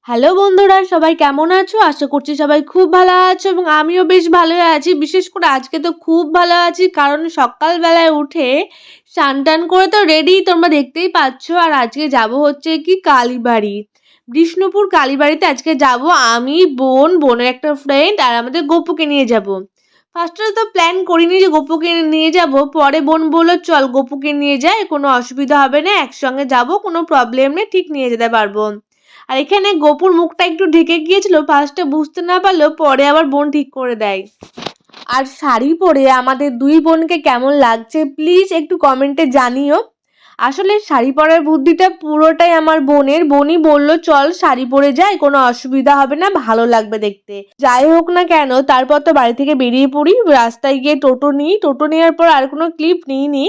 Hello বন্ধুরা, সবাই কেমন আছো? আশা করছি সবাই খুব ভালো আছো এবং আমিও বেশ ভালোই আছি। বিশেষ করে আজকে তো খুব ভালো আছি, কারণ সকালবেলায় উঠে স্নান-টান করে তো রেডি, তোমরা দেখতেই পাচ্ছ। আর আজকে যাব হচ্ছে কি কালীবাড়ি, বিষ্ণুপুর কালীবাড়িতে আজকে যাব। আমি, বোনের একটা ফ্রেন্ড আর আমাদের গপুকে নিয়ে যাব। ফার্স্টে তো প্ল্যান করিনি যে গপুকে নিয়ে যাব, পরে বোন বলল চল গপুকে নিয়ে যাই, কোনো অসুবিধা হবে না, একসঙ্গে যাব, কোনো প্রবলেম নেই, ঠিক নিয়ে যেতে পারবো। আর এখানে গপুর মুখটা একটু ঢেকে গিয়েছিল, ফার্স্টে বুঝতে না পারলেও পরে আবার বোন ঠিক করে দেয়। আর শাড়ি পরে আমাদের দুই বোনকে কেমন লাগছে প্লিজ একটু কমেন্টে জানিও। আসলে শাড়ি পরার বুদ্ধিটা পুরোটাই আমার বোনের। বোনই বলল চল শাড়ি পরে যাই, কোনো অসুবিধা হবে না, ভালো লাগবে দেখতে। যাই হোক না কেন, তারপর তো বাড়ি থেকে বেরিয়ে পড়ি। রাস্তায় গিয়ে টোটো নিই, টোটো নেওয়ার পর আর কোনো ক্লিপ নিইনি।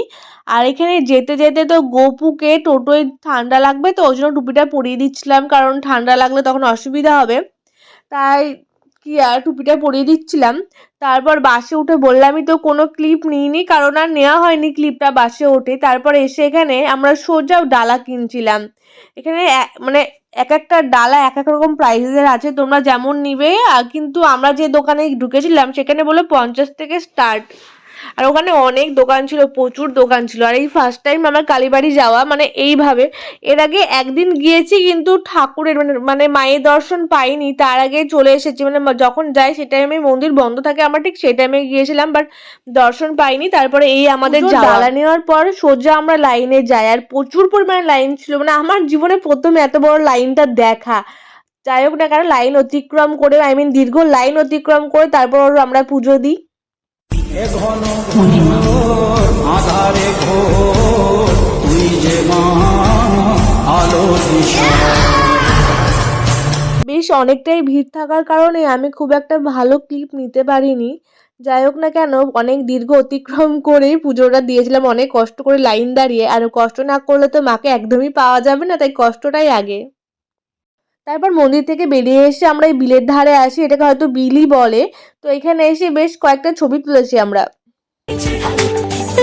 আর এখানে যেতে যেতে তো গপুকে টোটোয় ঠান্ডা লাগবে, তো ওই জন্য টুপিটা পরিয়ে দিচ্ছিলাম, কারণ ঠান্ডা লাগলে তখন অসুবিধা হবে। তাই কি আর টুপিটা পরিয়ে দিচ্ছিলাম। তারপর বাসে উঠে বললামই তো কোনো ক্লিপ নিইনি, কারণ আর নেওয়া হয়নি ক্লিপটা বাসে উঠে। তারপর এসে এখানে আমরা সোজা ডালা কিনছিলাম। এখানে মানে এক একটা ডালা এক এক রকম প্রাইসের আছে, তোমরা যেমন নিবে। কিন্তু আমরা যে দোকানে ঢুকেছিলাম সেখানে বলে 50 থেকে স্টার্ট। আর ওখানে অনেক দোকান ছিল, প্রচুর দোকান ছিল। আর এই ফার্স্ট টাইম আমার কালীবাড়ি যাওয়া, মানে এইভাবে। এর আগে একদিন গিয়েছি, কিন্তু ঠাকুরের মানে মায়ের দর্শন পাইনি, তার আগে চলে এসেছি। মানে যখন যাই সে টাইমে মন্দির বন্ধ থাকে, আমরা ঠিক সেই টাইমে গিয়েছিলাম, বাট দর্শন পাইনি। তারপরে এই আমাদের ডালা নেওয়ার পর সোজা আমরা লাইনে যাই, আর প্রচুর পরিমাণে লাইন ছিল। মানে আমার জীবনে প্রথম এত বড় লাইনটা দেখা। যাই হোক না কেন, লাইন অতিক্রম করে, দীর্ঘ লাইন অতিক্রম করে তারপর আমরা পুজো দিই। আধারে ঘোর তুই যে মা আলো দিশা। বেশ অনেকটাই ভিড় থাকার কারণে আমি খুব একটা ভালো ক্লিপ নিতে পারিনি। যাই হোক না কেন, অনেক দীর্ঘ অতিক্রম করে পুজোটা দিয়েছিলাম, অনেক কষ্ট করে লাইন দাঁড়িয়ে। আর কষ্ট না করলে তো মাকে একদমই পাওয়া যাবে না, তাই কষ্টটাই আগে। তারপর মন্দির থেকে বেরিয়ে এসে আমরা এই বিলের ধারে আসি, এটাকে হয়তো বিলই বলে। তো এখানে এসে বেশ কয়েকটা ছবি তুলেছি আমরা।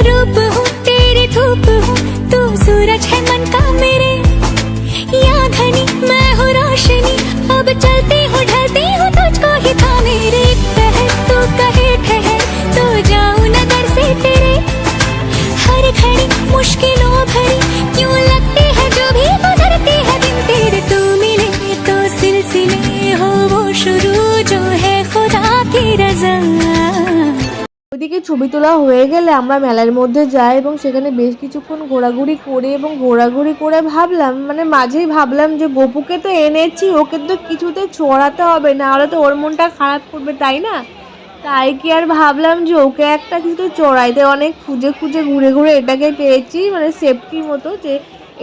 रूप हूँ तेरे धूप हूँ तू सूरज है मन का मेरे या घनी मैं हूँ रोशनी अब चलती हूँ ढलती हूँ तुझको ही था मेरे पहर तू कहे ठहर तो जाऊँ नगर से तेरे हर घड़ी मुश्किलों भरी क्यों लगती है जो भी गुजरती है दिन तेरे तू मिले तो सिलसिले हो वो शुरू जो है खुदा की रज़ा। ওইদিকে ছবি তোলা হয়ে গেলে আমরা মেলার মধ্যে যাই এবং সেখানে বেশ কিছুক্ষণ ঘোরাঘুরি করে ভাবলাম, মানে মাঝেই ভাবলাম যে গপুকে তো এনেছি, ওকে তো কিছুতে চড়াতে হবে, না হলে তো ওর মনটা খারাপ করবে, তাই না? তাই কি আর ভাবলাম যে ওকে একটা কিছুতে চড়াইতে। অনেক খুঁজে খুঁজে ঘুরে ঘুরে এটাকে পেয়েছি, মানে সেফটির মতো, যে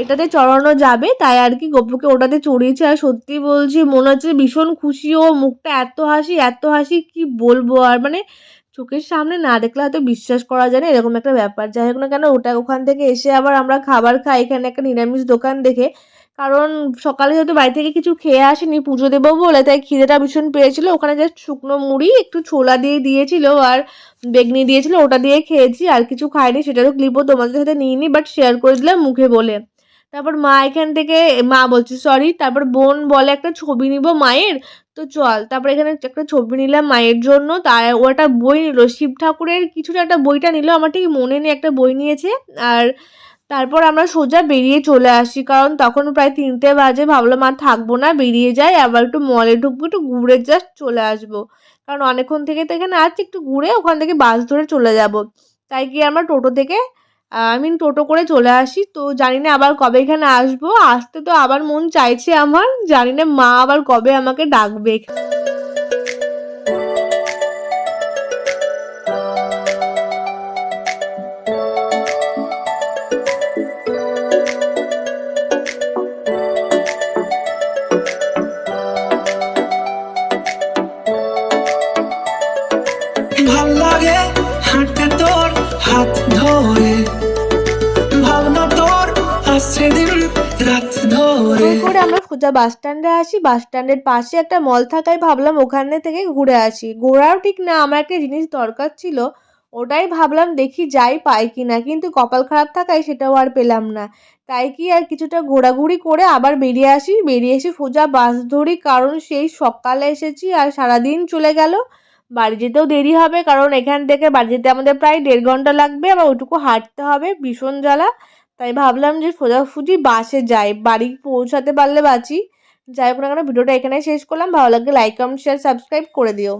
এটাতে চড়ানো যাবে, তাই আর কি গপুকে ওটাতে চড়িয়েছি। আর সত্যি বলছি, মনে হচ্ছে ভীষণ খুশি ও, মুখটা এত হাসি কি বলবো আর। মানে চোখের সামনে না দেখলে হয়তো বিশ্বাস করা যায় না, এরকম একটা ব্যাপার। যাই হোক না কেন, ওখান থেকে এসে আবার আমরা খাবার খাই এখানে একটা নিরামিষ দোকান দেখে, কারণ সকালে যেহেতু বাড়ি থেকে কিছু খেয়ে আসিনি পুজো দেবো বলে, তাই খিদেটা ভীষণ পেয়েছিল। ওখানে জাস্ট শুকনো মুড়ি একটু ছোলা দিয়ে দিয়েছিল আর বেগনি দিয়েছিল, ওটা দিয়ে খেয়েছি, আর কিছু খাইনি। সেটারও ক্লিপও তোমাদের সাথে নিইনি, বাট শেয়ার করে দিলাম মুখে বলে। তারপর মা এখান থেকে, মা বলছি সরি, তারপর বোন বলে একটা ছবি নিব মায়ের, তো চল। তারপর এখানে একটা ছবি নিলাম মায়ের জন্য। তার ও একটা বই নিল, শিব ঠাকুরের কিছুটা একটা বইটা নিল, আমার ঠিক মনে নেই, একটা বই নিয়েছে। আর তারপর আমরা সোজা বেরিয়ে চলে আসি, কারণ তখন প্রায় 3টে বাজে। ভাবলাম আর থাকবো না, বেরিয়ে যাই, আবার একটু মলে ঢুকবো, একটু ঘুরে জাস্ট চলে আসবো, কারণ অনেকক্ষণ থেকে তো এখানে আছি, একটু ঘুরে ওখান থেকে বাস ধরে চলে যাব। তাই কি আমরা টোটো থেকে টোটো করে চলে আসি। তো জানি না আবার কবে এখানে আসবো, আসতে তো আবার মন চাইছে আমার, জানি না মা আবার কবে আমাকে ডাকবে। ভাল লাগে হাঁটতে তোর হাত ধরে, ভাবনা তোর আসছে দিন রাত ধরে। করে আমরা সোজা বাস স্ট্যান্ডে আসি। বাস স্ট্যান্ডের পাশে একটা মল থাকায় ভাবলাম ওখানে থেকে ঘুরে আসি। ঘোরাও ঠিক না, আমার একটা জিনিস দরকার ছিল, ওটাই ভাবলাম দেখি যাই পাই কিনা, কিন্তু কপাল খারাপ থাকায় সেটাও আর পেলাম না। তাই কি আর কিছুটা ঘোরাঘুরি করে আবার বেরিয়ে এসে সোজা বাস ধরি, কারণ সেই সকালে এসেছি আর সারাদিন চলে গেল। বাড়ি যেতেও দেরি হবে, কারণ এখান থেকে বাড়ি যেতে আমাদের প্রায় 1.5 ঘন্টা লাগবে, আবার ওইটুকু হাঁটতে হবে, ভীষণ জ্বালা। তাই ভাবলাম যে সোজাসুজি বাসে যাই, বাড়ি পৌঁছাতে পারলে বাঁচি। যাই হোক না কেন, ভিডিওটা এখানে শেষ করলাম। ভালো লাগলে লাইক কমেন্ট শেয়ার সাবস্ক্রাইব করে দিও।